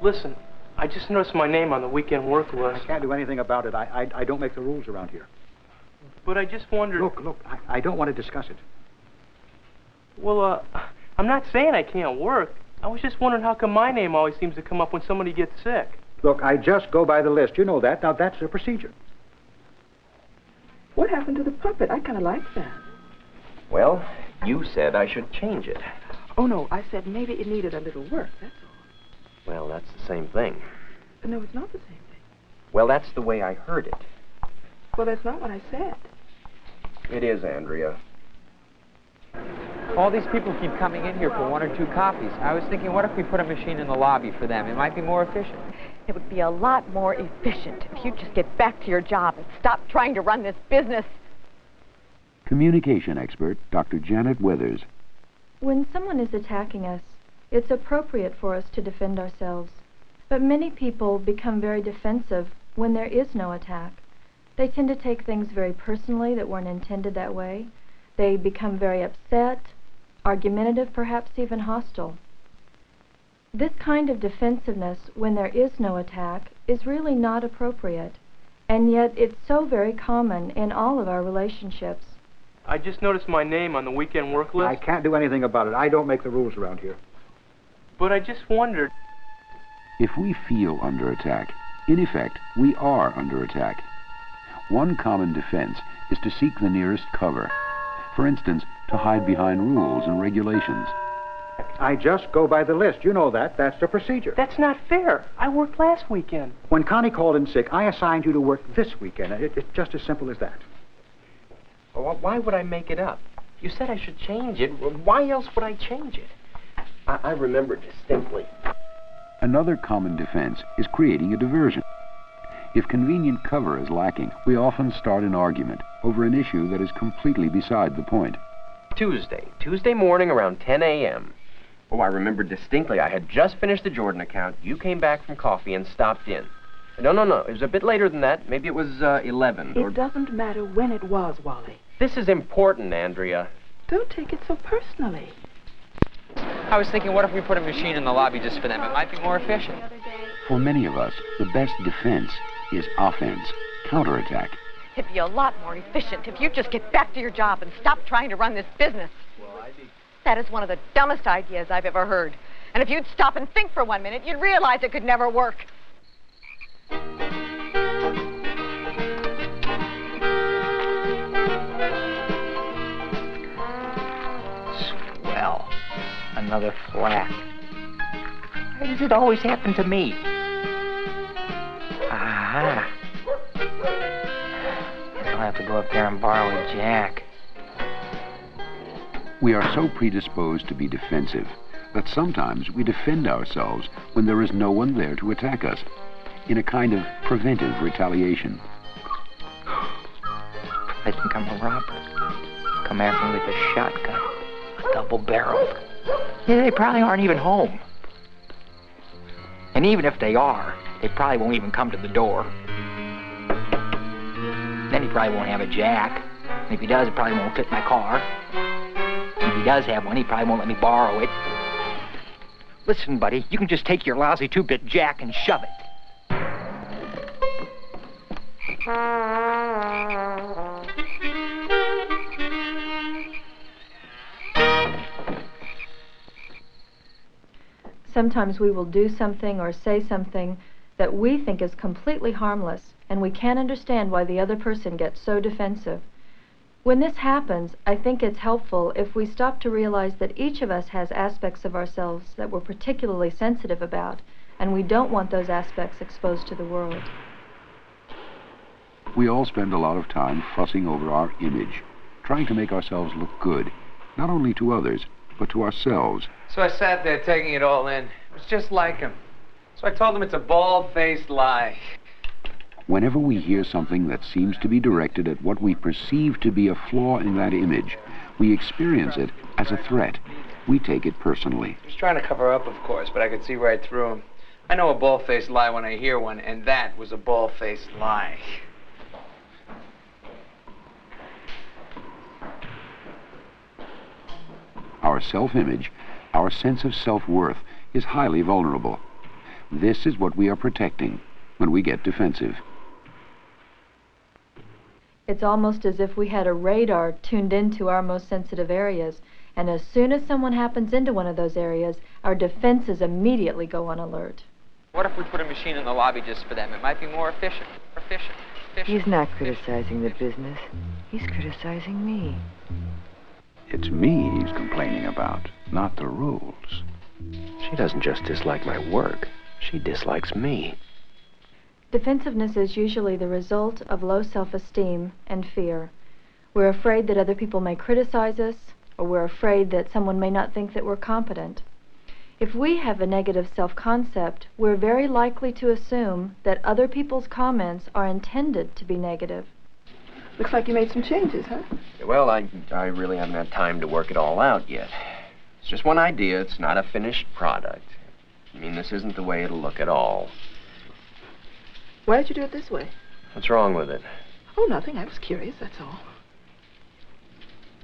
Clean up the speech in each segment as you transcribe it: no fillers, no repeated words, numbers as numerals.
Listen, I just noticed my name on the weekend work list. I can't do anything about it. I don't make the rules around here. But I just wondered... Look, I don't want to discuss it. Well, I'm not saying I can't work. I was just wondering how come my name always seems to come up when somebody gets sick. Look, I just go by the list. You know that. Now, that's the procedure. What happened to the puppet? I kind of like that. Well, you said I should change it. Oh, no, I said maybe it needed a little work, that's all. Well, that's the same thing. No, it's not the same thing. Well, that's the way I heard it. Well, that's not what I said. It is, Andrea. All these people keep coming in here for 1 or 2 coffees. I was thinking, what if we put a machine in the lobby for them? It might be more efficient. It would be a lot more efficient if you'd just get back to your job and stop trying to run this business. Communication expert Dr. Janet Withers. When someone is attacking us, it's appropriate for us to defend ourselves. But many people become very defensive when there is no attack. They tend to take things very personally that weren't intended that way. They become very upset, argumentative, perhaps even hostile. This kind of defensiveness, when there is no attack, is really not appropriate. And yet it's so very common in all of our relationships. I just noticed my name on the weekend work list. I can't do anything about it. I don't make the rules around here. But I just wondered... If we feel under attack, in effect, we are under attack. One common defense is to seek the nearest cover. For instance, to hide behind rules and regulations. I just go by the list. You know that. That's the procedure. That's not fair. I worked last weekend. When Connie called in sick, I assigned you to work this weekend. It's just as simple as that. Well, why would I make it up? You said I should change it. Why else would I change it? I remember distinctly. Another common defense is creating a diversion. If convenient cover is lacking, we often start an argument over an issue that is completely beside the point. Tuesday morning around 10 a.m. Oh, I remember distinctly. I had just finished the Jordan account. You came back from coffee and stopped in. No. It was a bit later than that. Maybe it was 11. It doesn't matter when it was, Wally. This is important, Andrea. Don't take it so personally. I was thinking, what if we put a machine in the lobby just for them? It might be more efficient. For many of us, the best defense is offense, counterattack. It'd be a lot more efficient if you'd just get back to your job and stop trying to run this business. That is one of the dumbest ideas I've ever heard. And if you'd stop and think for 1 minute, you'd realize it could never work. Swell. Another flat. Why does it always happen to me? Aha. Guess I'll have to go up there and borrow a jack. We are so predisposed to be defensive that sometimes we defend ourselves when there is no one there to attack us, in a kind of preventive retaliation. I think I'm a robber. Come after me with a shotgun, a double-barreled. Yeah, they probably aren't even home. And even if they are, they probably won't even come to the door. Then he probably won't have a jack. And if he does, it probably won't fit my car. And if he does have one, he probably won't let me borrow it. Listen, buddy, you can just take your lousy 2-bit jack and shove it. Sometimes we will do something or say something that we think is completely harmless, and we can't understand why the other person gets so defensive. When this happens, I think it's helpful if we stop to realize that each of us has aspects of ourselves that we're particularly sensitive about, and we don't want those aspects exposed to the world. We all spend a lot of time fussing over our image, trying to make ourselves look good, not only to others, but to ourselves. So I sat there taking it all in. It was just like him. So I told him it's a bald-faced lie. Whenever we hear something that seems to be directed at what we perceive to be a flaw in that image, we experience it as a threat. We take it personally. He was trying to cover up, of course, but I could see right through him. I know a bald-faced lie when I hear one, and that was a bald-faced lie. Our self-image, our sense of self-worth, is highly vulnerable. This is what we are protecting when we get defensive. It's almost as if we had a radar tuned into our most sensitive areas, and as soon as someone happens into one of those areas, our defenses immediately go on alert. What if we put a machine in the lobby just for them? It might be more efficient. He's not criticizing the business. He's criticizing me. It's me he's complaining about, not the rules. She doesn't just dislike my work. She dislikes me. Defensiveness is usually the result of low self-esteem and fear. We're afraid that other people may criticize us, or we're afraid that someone may not think that we're competent. If we have a negative self-concept, we're very likely to assume that other people's comments are intended to be negative. Looks like you made some changes, huh? Well, I really haven't had time to work it all out yet. It's just one idea. It's not a finished product. I mean, this isn't the way it'll look at all. Why did you do it this way? What's wrong with it? Oh, nothing. I was curious, that's all.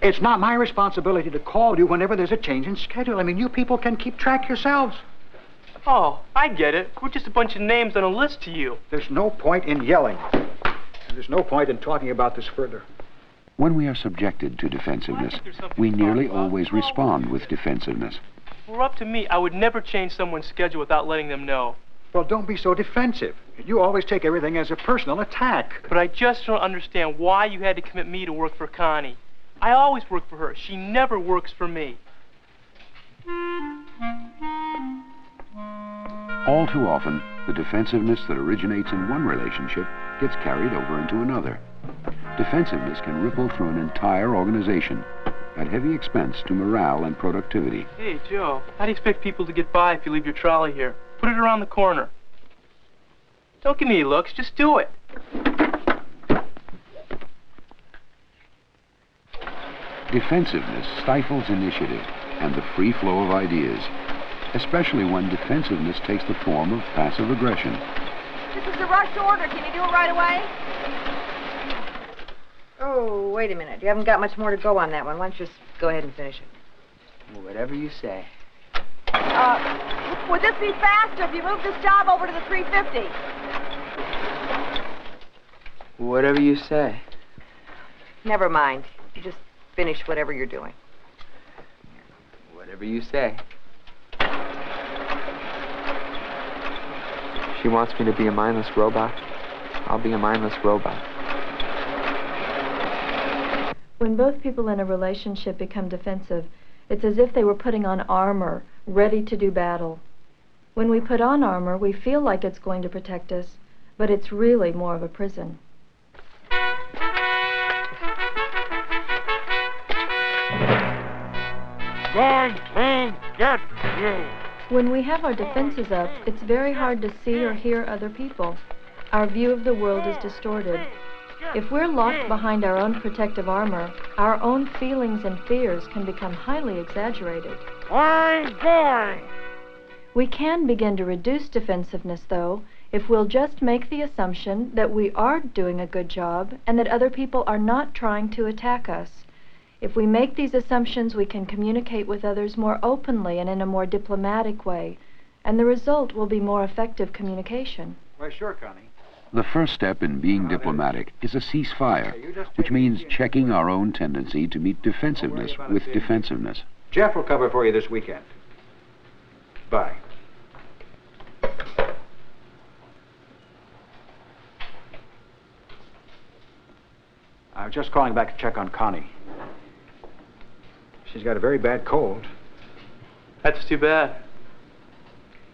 It's not my responsibility to call you whenever there's a change in schedule. I mean, you people can keep track yourselves. Oh, I get it. We're just a bunch of names on a list to you. There's no point in yelling. And there's no point in talking about this further. When we are subjected to defensiveness, we nearly always respond with defensiveness. If it were up to me, I would never change someone's schedule without letting them know. Well, don't be so defensive. You always take everything as a personal attack. But I just don't understand why you had to commit me to work for Connie. I always work for her. She never works for me. All too often, the defensiveness that originates in one relationship gets carried over into another. Defensiveness can ripple through an entire organization at heavy expense to morale and productivity. Hey, Joe, how do you expect people to get by if you leave your trolley here? Put it around the corner. Don't give me any looks, just do it. Defensiveness stifles initiative and the free flow of ideas, especially when defensiveness takes the form of passive aggression. This is a rush order. Can you do it right away? Oh, wait a minute. You haven't got much more to go on that one. Why don't you just go ahead and finish it? Whatever you say. Would this be faster if you moved this job over to the 350? Whatever you say. Never mind. You just finish whatever you're doing. Whatever you say. She wants me to be a mindless robot. I'll be a mindless robot. When both people in a relationship become defensive, it's as if they were putting on armor, ready to do battle. When we put on armor, we feel like it's going to protect us, but it's really more of a prison. Going to get you. When we have our defenses up, it's very hard to see or hear other people. Our view of the world is distorted. If we're locked behind our own protective armor, our own feelings and fears can become highly exaggerated. I'm going. We can begin to reduce defensiveness, though, if we'll just make the assumption that we are doing a good job and that other people are not trying to attack us. If we make these assumptions, we can communicate with others more openly and in a more diplomatic way, and the result will be more effective communication. Why, sure, Connie. The first step in being diplomatic is a ceasefire, which means checking our own tendency to meet defensiveness with defensiveness. Jeff will cover for you this weekend. Bye. I was just calling back to check on Connie. She's got a very bad cold. That's too bad.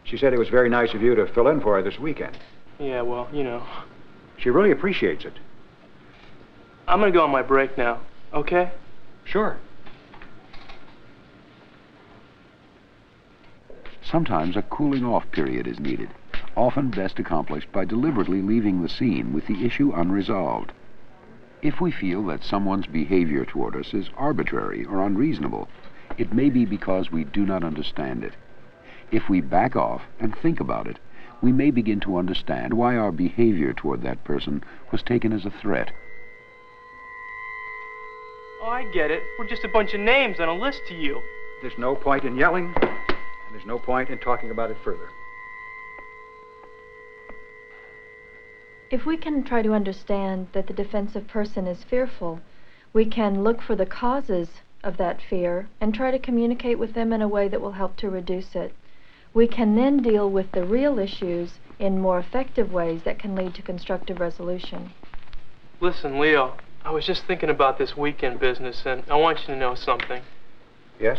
She said it was very nice of you to fill in for her this weekend. Yeah, well, you know. She really appreciates it. I'm gonna go on my break now, okay? Sure. Sometimes a cooling off period is needed, often best accomplished by deliberately leaving the scene with the issue unresolved. If we feel that someone's behavior toward us is arbitrary or unreasonable, it may be because we do not understand it. If we back off and think about it, we may begin to understand why our behavior toward that person was taken as a threat. Oh, I get it. We're just a bunch of names on a list to you. There's no point in yelling, and there's no point in talking about it further. If we can try to understand that the defensive person is fearful, we can look for the causes of that fear and try to communicate with them in a way that will help to reduce it. We can then deal with the real issues in more effective ways that can lead to constructive resolution. Listen, Leo, I was just thinking about this weekend business, and I want you to know something. Yes?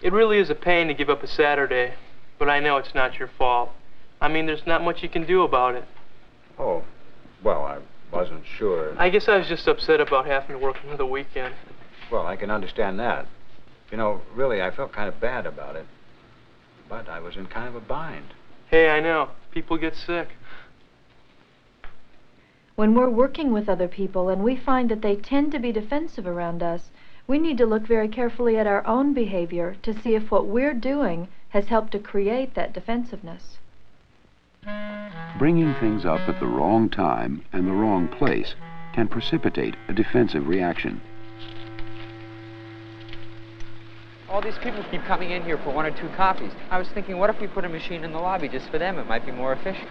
It really is a pain to give up a Saturday, but I know it's not your fault. I mean, there's not much you can do about it. Oh, well, I wasn't sure. I guess I was just upset about having to work another weekend. Well, I can understand that. You know, really, I felt kind of bad about it. But I was in kind of a bind. Hey, I know. People get sick. When we're working with other people and we find that they tend to be defensive around us, we need to look very carefully at our own behavior to see if what we're doing has helped to create that defensiveness. Bringing things up at the wrong time and the wrong place can precipitate a defensive reaction. All these people keep coming in here for 1 or 2 coffees. I was thinking, what if we put a machine in the lobby just for them? It might be more efficient.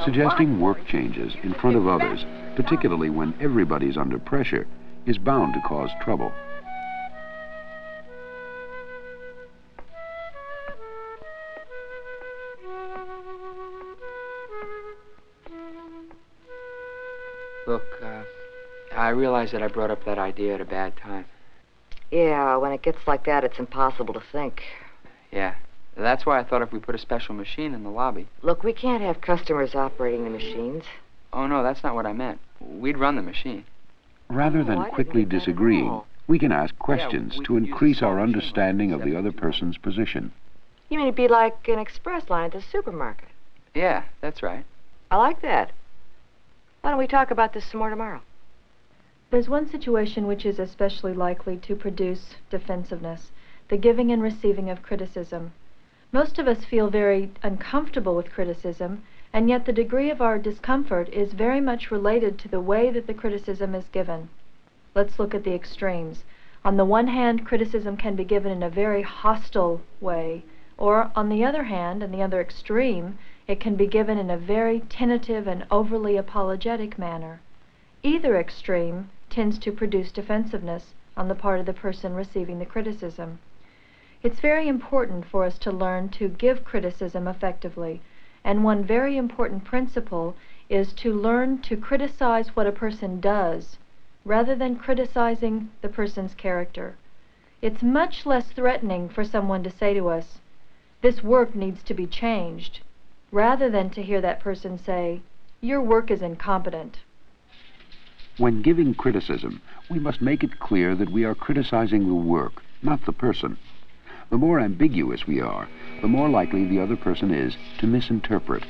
Suggesting work changes in front of others, particularly when everybody's under pressure, is bound to cause trouble. Look, I realize that I brought up that idea at a bad time. Yeah, when it gets like that, it's impossible to think. Yeah, that's why I thought if we put a special machine in the lobby. Look, we can't have customers operating the machines. Oh, no, that's not what I meant. We'd run the machine. Rather I than didn't quickly mean that at disagreeing, all. we can ask questions we to could use increase the our small machine understanding like of the other 72. person's position. You mean it'd be like an express line at the supermarket? Yeah, that's right. I like that. Why don't we talk about this some more tomorrow? There's one situation which is especially likely to produce defensiveness, the giving and receiving of criticism. Most of us feel very uncomfortable with criticism, and yet the degree of our discomfort is very much related to the way that the criticism is given. Let's look at the extremes. On the one hand, criticism can be given in a very hostile way, or on the other hand, in the other extreme, it can be given in a very tentative and overly apologetic manner. Either extreme tends to produce defensiveness on the part of the person receiving the criticism. It's very important for us to learn to give criticism effectively, and one very important principle is to learn to criticize what a person does rather than criticizing the person's character. It's much less threatening for someone to say to us, "This work needs to be changed," rather than to hear that person say, "Your work is incompetent." When giving criticism, we must make it clear that we are criticizing the work, not the person. The more ambiguous we are, the more likely the other person is to misinterpret.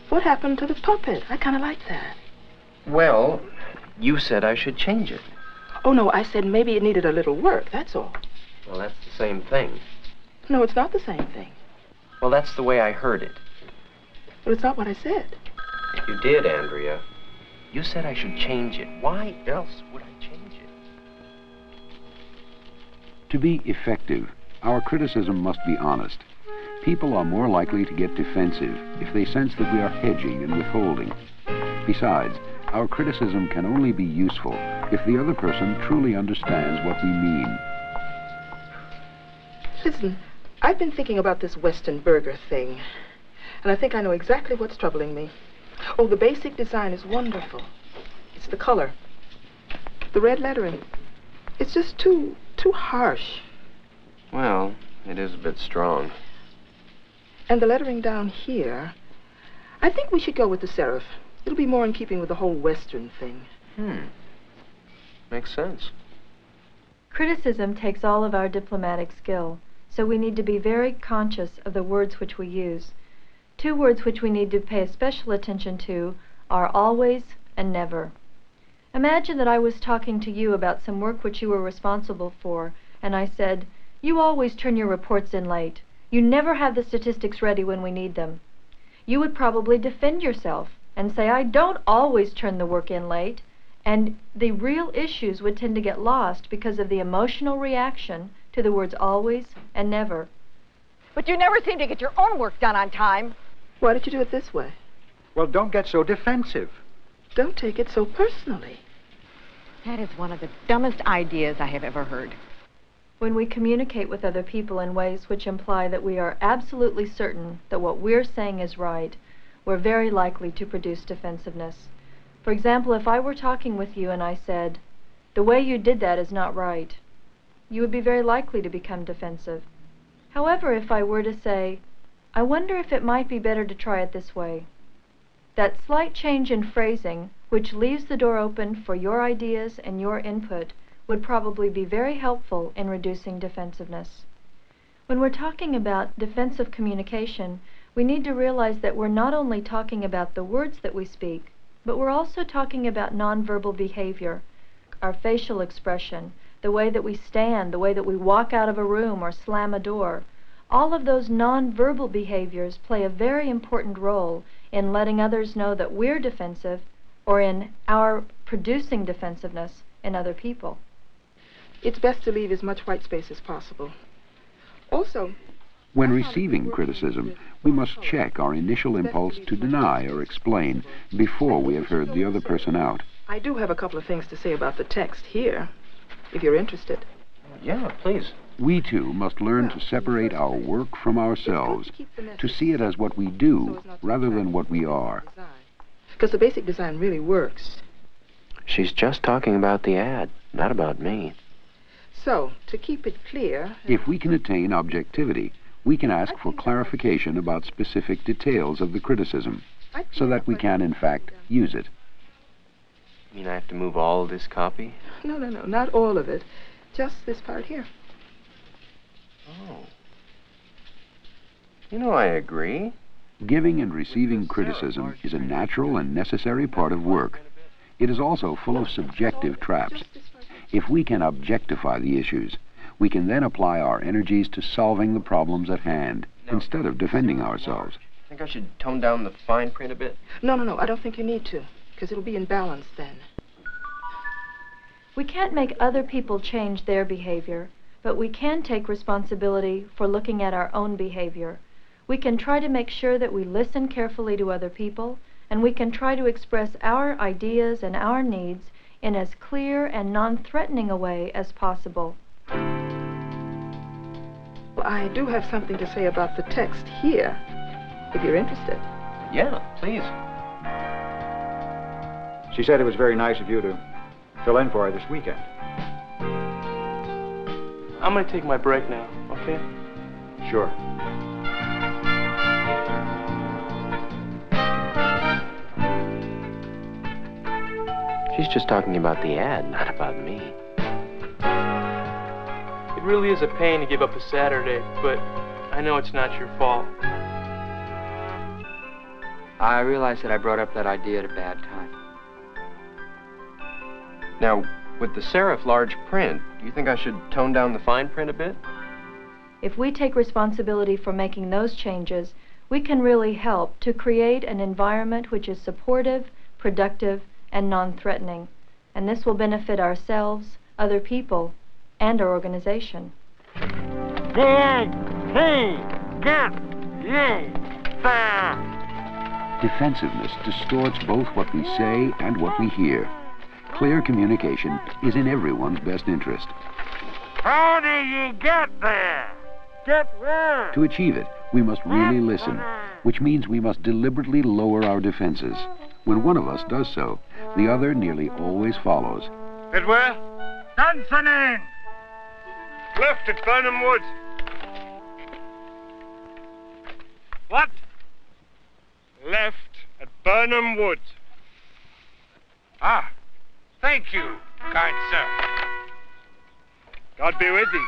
What happened to the puppet? I kind of like that. Well, you said I should change it. Oh, no, I said maybe it needed a little work, that's all. Well, that's the same thing. No, it's not the same thing. Well, that's the way I heard it. But it's not what I said. You did, Andrea. You said I should change it. Why else would I change it? To be effective, our criticism must be honest. People are more likely to get defensive if they sense that we are hedging and withholding. Besides, our criticism can only be useful if the other person truly understands what we mean. Listen, I've been thinking about this Western burger thing, and I think I know exactly what's troubling me. Oh, the basic design is wonderful. It's the color. The red lettering. It's just too harsh. Well, it is a bit strong. And the lettering down here, I think we should go with the serif. It'll be more in keeping with the whole Western thing. Makes sense. Criticism takes all of our diplomatic skill, so we need to be very conscious of the words which we use. 2 words which we need to pay special attention to are always and never. Imagine that I was talking to you about some work which you were responsible for, and I said, "You always turn your reports in late. You never have the statistics ready when we need them." You would probably defend yourself and say, "I don't always turn the work in late," and the real issues would tend to get lost because of the emotional reaction to the words always and never. But you never seem to get your own work done on time. Why did you do it this way? Well, don't get so defensive. Don't take it so personally. That is one of the dumbest ideas I have ever heard. When we communicate with other people in ways which imply that we are absolutely certain that what we're saying is right, we're very likely to produce defensiveness. For example, if I were talking with you and I said, "The way you did that is not right," you would be very likely to become defensive. However, if I were to say, "I wonder if it might be better to try it this way," that slight change in phrasing, which leaves the door open for your ideas and your input, would probably be very helpful in reducing defensiveness. When we're talking about defensive communication, we need to realize that we're not only talking about the words that we speak, but we're also talking about nonverbal behavior, our facial expression, the way that we stand, the way that we walk out of a room or slam a door. All of those nonverbal behaviors play a very important role in letting others know that we're defensive or in our producing defensiveness in other people. It's best to leave as much white space as possible. Also, When receiving criticism, we must check our initial impulse to deny or explain before we have heard the other person out. I do have a couple of things to say about the text here, if you're interested. Yeah, please. We too must learn to separate our work from ourselves, to see it as what we do rather than what we are. Because the basic design really works. She's just talking about the ad, not about me. So, to keep it clear... If we can attain objectivity, we can ask for clarification about specific details of the criticism, so that we can, in fact, use it. You mean I have to move all of this copy? No, not all of it. Just this part here. Oh. You know, I agree. Giving and receiving criticism is a natural and necessary part of work. It is also full of subjective traps. If we can objectify the issues, we can then apply our energies to solving the problems at hand, instead of defending ourselves. Think I should tone down the fine print a bit? No, I don't think you need to, because it'll be in balance then. We can't make other people change their behavior, but we can take responsibility for looking at our own behavior. We can try to make sure that we listen carefully to other people, and we can try to express our ideas and our needs in as clear and non-threatening a way as possible. Well, I do have something to say about the text here, if you're interested. Yeah, please. She said it was very nice of you to fill in for her this weekend. I'm gonna take my break now, okay? Sure. She's just talking about the ad, not about me. It really is a pain to give up a Saturday, but I know it's not your fault. I realize that I brought up that idea at a bad time. Now, with the serif large print, do you think I should tone down the fine print a bit? If we take responsibility for making those changes, we can really help to create an environment which is supportive, productive, and non-threatening. And this will benefit ourselves, other people, and our organization. Defensiveness distorts both what we say and what we hear. Clear communication is in everyone's best interest. How do you get there? Get where? To achieve it, we must really listen, which means we must deliberately lower our defenses. When one of us does so, the other nearly always follows. Get where? Dunsinane! Left at Burnham Wood. What? Left at Burnham Wood. Ah, thank you, kind sir. God be with thee.